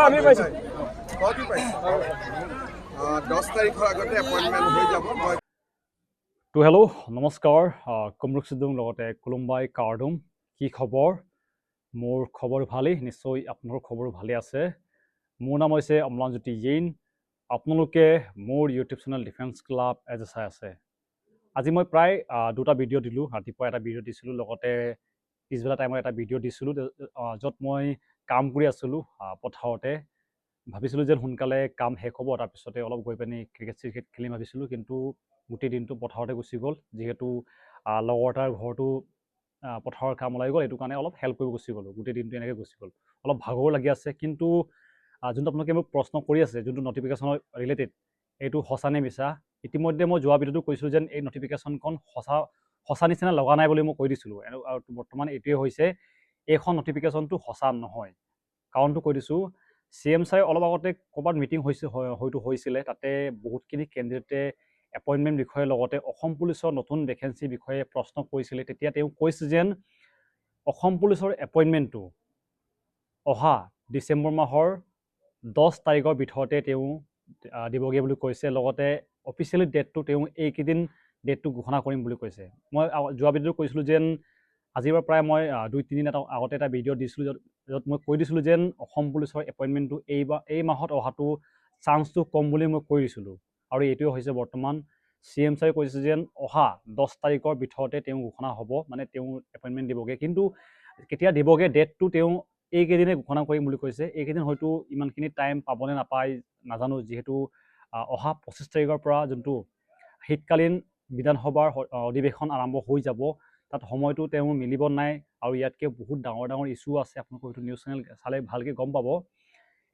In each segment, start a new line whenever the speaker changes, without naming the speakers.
আমি পাইছো
কত পাইছো 10 তাৰিখৰ আগতে এপইন্টমেন্ট হৈ যাব মই
তো হেল্ল' নমস্কাৰ কুমৰুক সিদ্ধুং লগতে কুলুম্বাই কাৰ্ডুম কি খবৰ মোৰ খবৰ ভালেই নিশ্চয় আপোনাৰ খবৰ ভালে আছে মোৰ নাম হৈছে অম্লানজ্যোতি জৈন আপোনালোকে মোৰ ইউটিউব চেনেল ডিফেন্স ক্লাব এজ চাই আছে আজি মই প্ৰায় দুটা ভিডিঅ' দিলোঁ ৰাতিপুৱা এটা ভিডিঅ' দিছিলোঁ লগতে পিছবেলা টাইমত এটা ভিডিঅ' দিছিলোঁ য'ত মই কাম কৰি আছিলোঁ পথাৰতে ভাবিছিলোঁ যে সোনকালে কাম শেষ হ'ব তাৰপিছতে অলপ গৈ পিনি ক্ৰিকেট খেলিম ভাবিছিলোঁ কিন্তু গোটেই দিনটো পথাৰতে গুচি গ'ল যিহেতু লগৰ এটাৰ ঘৰটো পথাৰৰ কাম ওলাই গ'ল এইটো কাৰণে অলপ হেল্প কৰিব গুচি গ'লোঁ গোটেই দিনটো এনেকৈ গুচি গ'ল অলপ ভাগৰ লাগি আছে কিন্তু যোনটো আপোনালোকে মোক প্ৰশ্ন কৰি আছে যোনটো নটিফিকেশ্যনৰ ৰিলেটেড এইটো সঁচা নে মিছা ইতিমধ্যে মই যোৱা ভিডিঅ'টো কৈছিলোঁ যেন এই নটিফিকেশ্যনখন সঁচা নিচিনা লগা নাই বুলি মই কৈ দিছিলোঁ আৰু বৰ্তমান এইটোৱে হৈছে এইখন নটিফিকেশ্যনটো সঁচা নহয় কাৰণটো কৈ দিছোঁ CM ছাৰে অলপ আগতে ক'ৰবাত মিটিং হয়তো হৈছিলে তাতে বহুতখিনি কেণ্ডিডেটে এপইণ্টমেণ্ট বিষয়ে লগতে অসম পুলিচৰ নতুন ভেকেঞ্চিৰ বিষয়ে প্ৰশ্ন কৰিছিলে তেতিয়া তেওঁ কৈছে যেন অসম পুলিচৰ এপইণ্টমেণ্টটো অহা ডিচেম্বৰ মাহৰ 10 তাৰিখৰ ভিতৰতে তেওঁ দিবগৈ বুলি কৈছে লগতে অফিচিয়েলি ডেটটো তেওঁ এইকেইদিন ডেটটো ঘোষণা কৰিম বুলি কৈছে মই যোৱা ভিডিঅ'টো কৈছিলোঁ যেন আজিৰ পৰা প্ৰায় মই 2-3 দিন আগতে এটা ভিডিঅ' দিছিলোঁ য'ত মই কৈ দিছিলোঁ যেন অসম পুলিচৰ এপইণ্টমেণ্টটো এই মাহত অহাটো চান্সটো কম বুলি মই কৈ দিছিলোঁ আৰু এইটোৱে হৈছে বৰ্তমান CM ছাৰে কৈছে যেন অহা 10 তাৰিখৰ ভিতৰতে তেওঁ ঘোষণা হ'ব মানে তেওঁ এপইণ্টমেণ্ট দিবগৈ কিন্তু কেতিয়া দিবগৈ ডেটটো তেওঁ এইকেইদিনে ঘোষণা কৰিম বুলি কৈছে এইকেইদিন হয়তো ইমানখিনি টাইম পাবনে নাপায় নাজানো যিহেতু অহা 25 তাৰিখৰ পৰা যোনটো শীতকালীন বিধানসভাৰ অধিৱেশন আৰম্ভ হৈ যাব তাত সময়টো তেওঁ মিলিব নাই আৰু ইয়াতকৈ বহুত ডাঙৰ ইছ্যু আছে আপোনালোকে হয়তো নিউজ চেনেল চালে ভালকৈ গম পাব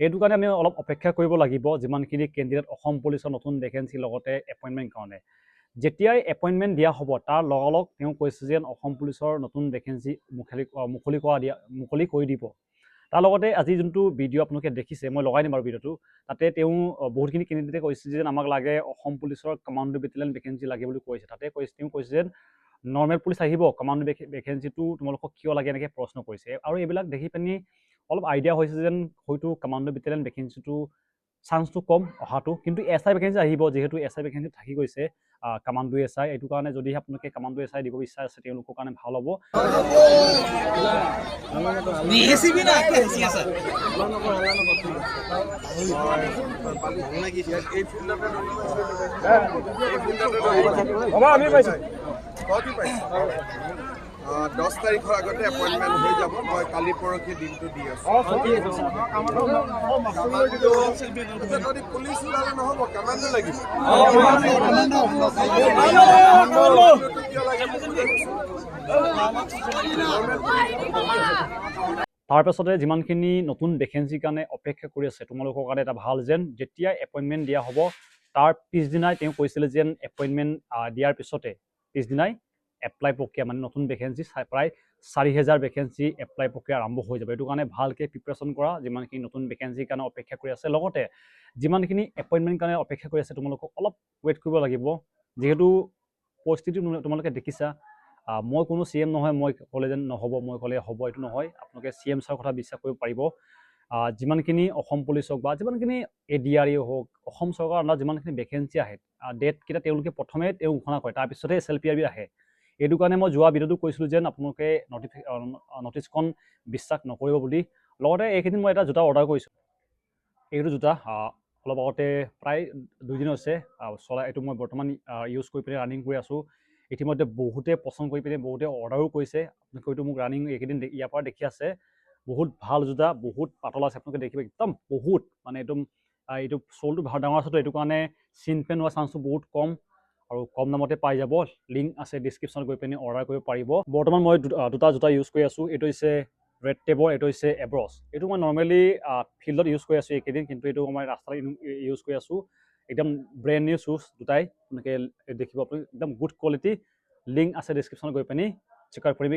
এইটো কাৰণে আমি অলপ অপেক্ষা কৰিব লাগিব যিমানখিনি কেণ্ডিডেট অসম পুলিচৰ নতুন ভেকেঞ্চি লগতে এপইণ্টমেণ্ট কাৰণে যেতিয়াই এপইণ্টমেণ্ট দিয়া হ'ব তাৰ লগালগ তেওঁ কৈছে যেন অসম পুলিচৰ নতুন ভেকেঞ্চি মুকলি কৰি দিব তাৰ লগতে আজি যোনটো ভিডিঅ' আপোনালোকে দেখিছে মই লগাই দিম আৰু ভিডিঅ'টো তাতে তেওঁ বহুতখিনি কেণ্ডিডেটে কৈছে যেন আমাক লাগে অসম পুলিচৰ কমাণ্ডো বেটেলিয়ন ভেকেঞ্চি লাগে বুলি কৈছে তাতে তেওঁ কৈছে যেন নৰ্মেল পুলিচ আহিব কমাণ্ডো ভেকেঞ্চিটো তোমালোকক কিয় লাগে এনেকৈ প্ৰশ্ন কৰিছে আৰু এইবিলাক দেখি পিনি অলপ আইডিয়া হৈছে যেন হয়তো কমাণ্ডো বেটেলিয়ন ভেকেঞ্চিটো চান্সটো কম অহাটো কিন্তু SI ভেকেঞ্চি আহিব যিহেতু SI ভেকেঞ্চি থাকি গৈছে কমাণ্ডো SI এইটো কাৰণে যদি আপোনালোকে কমাণ্ডো SI দিব ইচ্ছা আছে তেওঁলোকৰ কাৰণে ভাল হ'ব
আমি পাইছো কত পাইছো 10 তাৰিখৰ আগতে এপইন্টমেন্ট হৈ যাব মই কালি পৰহি দিনটো দি আছো পুলিচ ওলালে নহব কমাণ্ডো লাগিব
তাৰপাছতে যিমানখিনি নতুন ভেকেঞ্চিৰ কাৰণে অপেক্ষা কৰি আছে তোমালোকৰ কাৰণে এটা ভাল যেন যেতিয়া এপইণ্টমেণ্ট দিয়া হ'ব তাৰ পিছদিনাই তেওঁ কৈছিলে যেন এপইণ্টমেণ্ট দিয়াৰ পিছতে পিছদিনাই এপ্লাই প্ৰক্ৰিয়া মানে নতুন ভেকেঞ্চি প্ৰায় 4,000 ভেকেঞ্চি এপ্লাই প্ৰক্ৰিয়া আৰম্ভ হৈ যাব এইটো কাৰণে ভালকৈ প্ৰিপাৰেশ্যন কৰা যিমানখিনি নতুন ভেকেঞ্চিৰ কাৰণে অপেক্ষা কৰি আছে লগতে যিমানখিনি এপইণ্টমেণ্ট কাৰণে অপেক্ষা কৰি আছে তোমালোকক অলপ ৱেইট কৰিব লাগিব যিহেতু পৰিস্থিতি তোমালোকে দেখিছা মই কোনো CM নহয় মই ক'লে যেন নহ'ব মই ক'লে হ'ব এইটো নহয় আপোনালোকে CM ছাৰৰ কথা বিশ্বাস কৰিব পাৰিব যিমানখিনি অসম পুলিচ হওক বা যিমানখিনি ADRE হওক অসম চৰকাৰৰ আণ্ডাৰত যিমানখিনি ভেকেঞ্চি আহে ডেটকেইটা তেওঁলোকে প্ৰথমে তেওঁ ঘোষণা কৰে তাৰপিছতহে SLPRB আহে এইটো কাৰণে মই যোৱা ভিডিঅ'টো কৈছিলোঁ যেন আপোনালোকে নটিচখন বিশ্বাস নকৰিব বুলি লগতে এইকেইদিন মই এটা জোতা অৰ্ডাৰ কৰিছোঁ এইটো জোতা অলপ আগতে প্ৰায় 2 দিন হৈছে এইটো মই বৰ্তমান ইউজ কৰি পিনে ৰানিং কৰি আছোঁ ইতিমধ্যে বহুতে পচন্দ কৰি পিনে বহুতে অৰ্ডাৰো কৰিছে আপোনালোকে হয়তো মোক ৰানিং এইকেইদিন ইয়াৰ পৰা দেখি আছে বহুত ভাল জোতা বহুত পাতল আছে আপোনালোকে দেখিব একদম বহুত মানে একদম এইটো চলটো ডাঙৰ আছেতো এইটো কাৰণে চিন পেন হোৱাৰ চান্সটো বহুত কম আৰু কম দামতে পাই যাব লিংক আছে ডিছক্ৰিপশ্যনত গৈ পিনে অৰ্ডাৰ কৰিব পাৰিব বৰ্তমান মই দুটা জোতা ইউজ কৰি আছোঁ এইটো হৈছে ৰেড টেবৰ এইটো হৈছে এব্ৰছ এইটো মই নৰ্মেলি ফিল্ডত ইউজ কৰি আছোঁ এইকেইদিন কিন্তু এইটো মই ৰাস্তাত ইউজ কৰি আছোঁ একদম ব্ৰেণ্ড নিউ শ্বুজ দুটাই এনেকৈ দেখিব আপুনি একদম গুড কোৱালিটি লিংক আছে ডিছক্ৰিপশ্যনত গৈ পিনি চেক আউট কৰি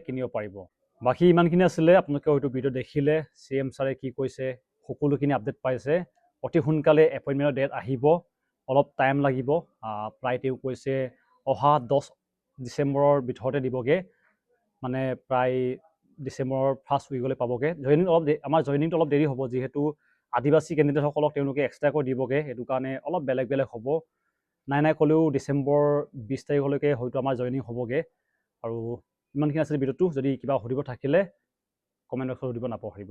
কিনিব পাৰিব বাকী ইমানখিনি আছিলে আপোনালোকে হয়তো ভিডিঅ' দেখিলে CM ছাৰে কি কৈছে সকলোখিনি আপডেট পাইছে অতি সোনকালে এপইণ্টমেণ্টৰ ডেট আহিব অলপ টাইম লাগিব প্ৰায় তেওঁ কৈছে অহা 10 ডিচেম্বৰৰ ভিতৰতে দিবগৈ মানে প্ৰায় ডিচেম্বৰৰ ফাৰ্ষ্ট উইকলৈ পাবগৈ। আমাৰ জইনিংটো অলপ দেৰি হ'ব, যিহেতু আদিবাসী কেণ্ডিডেটসকলক তেওঁলোকে এক্সট্ৰাকৈ দিবগৈ, সেইটো কাৰণে অলপ বেলেগ হ'ব। নাই ক'লেও ডিচেম্বৰ 20 তাৰিখলৈকে হয়তো আমাৰ জইনিং হ'বগৈ। আৰু ইমানখিনি আছিল ভিডিঅ'টো। যদি কিবা সুধিব থাকিলে কমেণ্ট বক্সত সুধিব নাপাহৰিব।